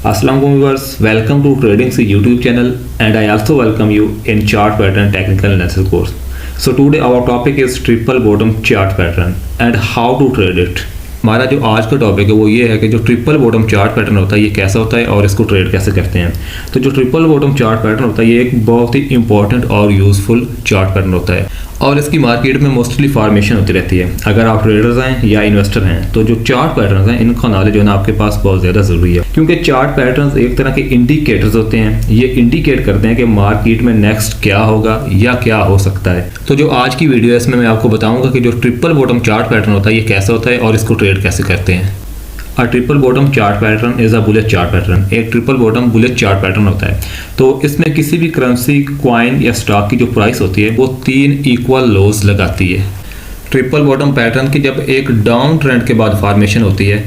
Assalamu alaikum viewers, welcome to Trading's YouTube channel and I also welcome you in chart pattern technical analysis course. So today our topic is triple bottom chart pattern and how to trade it. हमारा जो आज का topic है वो ये है कि जो ट्रिपल बॉटम चार्ट पैटर्न होता है ये कैसा होता है और इसको ट्रेड कैसे करते हैं। तो जो ट्रिपल बॉटम चार्ट पैटर्न होता है ये एक बहुत ही इंपॉर्टेंट और यूज़फुल चार्ट पैटर्न होता है और इसकी मार्केट में मोस्टली फॉर्मेशन होती रहती है। अगर आप ट्रेडर्स हैं या इन्वेस्टर हैं तो जो चार्ट पैटर्न हैं इनका नॉलेज होना आपके पास बहुत ज़्यादा ज़रूरी है, क्योंकि चार्ट पैटर्न एक तरह के इंडिकेटर्स होते हैं। ये इंडिकेट करते हैं कि मार्केट में नेक्स्ट क्या होगा या क्या हो सकता है। तो जो आज की वीडियो है इसमें मैं आपको बताऊंगा कि जो ट्रिपल बॉटम चार्ट पैटर्न होता है ये कैसा होता है और इसको ट्रेड कैसे करते हैं। A triple bottom chart pattern is a bullet chart pattern. एक triple bottom bullet chart pattern होता है। तो इसमें किसी भी करेंसी, क्वाइन या स्टॉक की जो प्राइस होती है वो 3 इक्वल लोज लगाती है। ट्रिपल बॉटम पैटर्न की जब एक डाउन ट्रेंड के बाद फॉर्मेशन होती है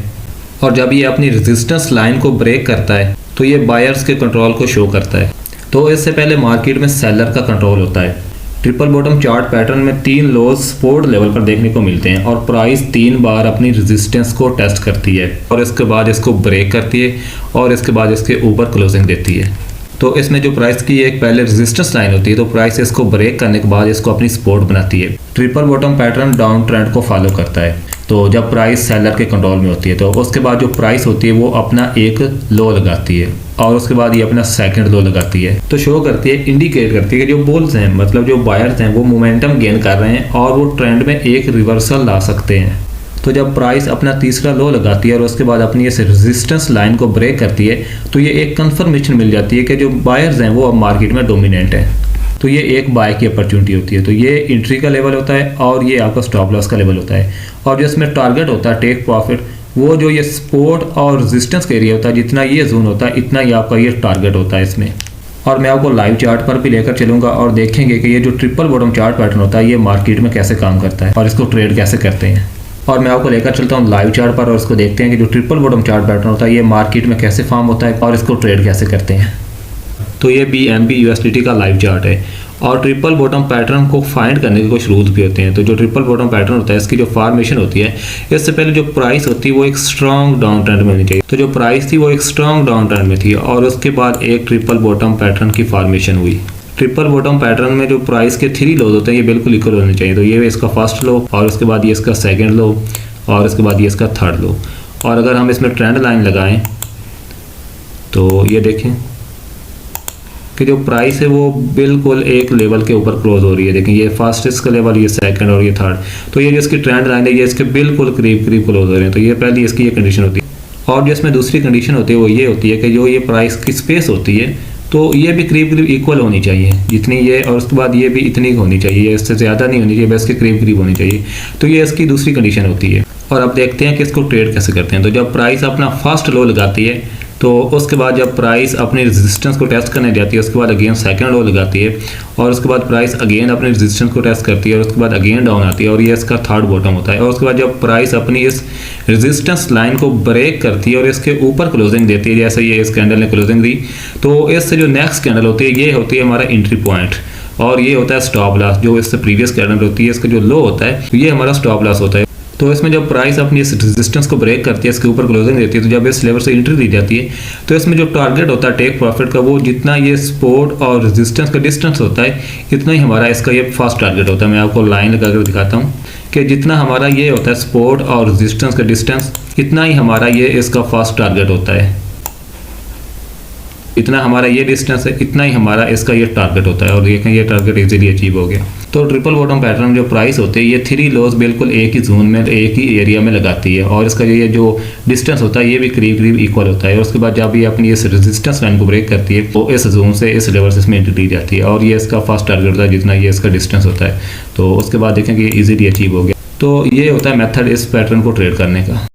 और जब ये अपनी रेजिस्टेंस लाइन को ब्रेक करता है तो ये बायर्स के कंट्रोल को शो करता है। तो इससे पहले मार्केट में सेलर का कंट्रोल होता है। ट्रिपल बॉटम चार्ट पैटर्न में 3 लोज सपोर्ट लेवल पर देखने को मिलते हैं और प्राइस 3 बार अपनी रेजिस्टेंस को टेस्ट करती है और इसके बाद इसको ब्रेक करती है और इसके बाद इसके ऊपर क्लोजिंग देती है। तो इसमें जो प्राइस की एक पहले रेजिस्टेंस लाइन होती है तो प्राइस इसको ब्रेक करने के बाद इसको अपनी सपोर्ट बनाती है। Triple bottom pattern down trend को फॉलो करता है। तो जब प्राइस सेलर के कंट्रोल में होती है तो उसके बाद जो प्राइस होती है वो अपना एक लो लगाती है और उसके बाद ये अपना सेकंड लो लगाती है। तो शो करती है, इंडिकेट करती है कि जो बुल्स हैं मतलब जो बायर्स हैं वो मोमेंटम गेन कर रहे हैं और वो ट्रेंड में एक रिवर्सल ला सकते हैं। तो जब प्राइस अपना तीसरा लो लगाती है और उसके बाद अपनी इस रेजिस्टेंस लाइन को ब्रेक करती है तो ये एक कंफर्मेशन मिल जाती है कि जो बायर्स हैं वो अब मार्केट में डोमिनेंट हैं। तो ये एक बाय की अपॉर्चुनिटी होती है। तो ये एंट्री का लेवल होता है और ये आपका स्टॉप लॉस का लेवल होता है। और जो इसमें टारगेट होता है टेक प्रॉफिट, वो जो ये सपोर्ट और रेजिस्टेंस का एरिया होता है, जितना ये जोन होता है इतना ही आपका ये टारगेट होता है इसमें। और मैं आपको लाइव चार्ट पर भी लेकर चलूँगा और देखेंगे कि ये जो ट्रिपल बॉटम चार्ट पैटर्न होता है ये मार्केट में कैसे काम करता है और इसको ट्रेड कैसे करते हैं। और मैं आपको लेकर चलता हूँ लाइव चार्ट पर और इसको देखते हैं कि जो ट्रिपल बॉटम चार्ट पैटर्न होता है ये मार्केट में कैसे फॉर्म होता है और इसको ट्रेड कैसे करते हैं। तो ये BNB USDT का लाइव चार्ट है और ट्रिपल बॉटम पैटर्न को फाइंड करने के कुछ रूल्स भी होते हैं। तो जो ट्रिपल बॉटम पैटर्न होता है इसकी जो फॉर्मेशन होती है इससे पहले जो प्राइस होती है वो एक स्ट्रॉन्ग डाउन ट्रेंड में होनी चाहिए। तो जो प्राइस थी वो एक स्ट्रॉन्ग डाउन ट्रेंड में थी और उसके बाद एक ट्रिपल बॉटम पैटर्न की फॉर्मेशन हुई। ट्रिपल बॉटम पैटर्न में जो प्राइस के 3 लोज होते हैं ये बिल्कुल इक्वल होने चाहिए। तो ये इसका फर्स्ट लो और उसके बाद ये इसका सेकेंड लो और उसके बाद ये इसका थर्ड लो। और अगर हम इसमें ट्रेंड लाइन लगाएं तो ये देखें कि जो प्राइस है वो बिल्कुल एक लेवल के ऊपर क्लोज हो रही है। देखें ये फर्स्ट इसका लेवल, ये सेकंड और ये थर्ड। तो ये जो इसकी ट्रेंड लाइन है ये इसके बिल्कुल करीब क्लोज हो रहे हैं। तो ये पहली इसकी ये कंडीशन होती है। और जो इसमें दूसरी कंडीशन होती है वो ये होती है कि जो ये प्राइस की स्पेस होती है तो ये भी करीब इक्वल होनी चाहिए जितनी ये, और उसके बाद ये भी इतनी होनी चाहिए, इससे ज़्यादा नहीं होनी चाहिए, बस के करीब होनी चाहिए। तो ये इसकी दूसरी कंडीशन होती है। और अब देखते हैं कि इसको ट्रेड कैसे करते हैं। तो जब प्राइस अपना फर्स्ट लो लगाती है तो उसके बाद जब प्राइस अपनी रेजिस्टेंस को टेस्ट करने जाती है उसके बाद अगेन सेकंड लो लगाती है और उसके बाद प्राइस अगेन अपनी रेजिस्टेंस को टेस्ट करती है और उसके बाद अगेन डाउन आती है और ये इसका थर्ड बॉटम होता है। और उसके बाद जब प्राइस अपनी इस रेजिस्टेंस लाइन को ब्रेक करती है और इसके ऊपर क्लोजिंग देती है, जैसे ये इस कैंडल ने क्लोजिंग दी, तो इससे जो नेक्स्ट कैंडल होती है ये होती है हमारा एंट्री पॉइंट और ये होता है स्टॉप लॉस। जो इससे प्रीवियस कैंडल होती है इसका जो लो होता है तो ये हमारा स्टॉप लॉस होता है। तो इसमें जब प्राइस अपनी इस रेजिस्टेंस को ब्रेक करती है, इसके ऊपर क्लोजिंग देती है, तो जब इस लेवल से एंट्री दी जाती है तो इसमें जो टारगेट होता है टेक प्रॉफिट का वो जितना ये सपोर्ट और रेजिस्टेंस का डिस्टेंस होता है इतना ही हमारा इसका ये फर्स्ट टारगेट होता है। मैं आपको लाइन लगाकर दिखाता हूँ कि जितना हमारा ये होता है सपोर्ट और रेजिस्टेंस का डिस्टेंस इतना ही हमारा ये इसका फर्स्ट टारगेट होता है। इतना हमारा ये डिस्टेंस है इतना ही हमारा इसका ये टारगेट होता है और देखें ये टारगेट इजीली अचीव हो गया। तो ट्रिपल बॉटम पैटर्न जो प्राइस होते हैं ये 3 लोज बिल्कुल एक ही जोन में एक ही एरिया में लगाती है और इसका ये जो डिस्टेंस होता है ये भी करीब इक्वल होता है। और उसके बाद जब ये अपनी इस रेजिस्टेंस लाइन को ब्रेक करती है तो इस जोन से इस लेवल से इसमें एंट्री दी जाती है और ये इसका फर्स्ट टारगेट होता है जितना ये इसका डिस्टेंस होता है। तो उसके बाद देखें कि ईजिली अचीव हो गया। तो ये होता है मेथड इस पैटर्न को ट्रेड करने का।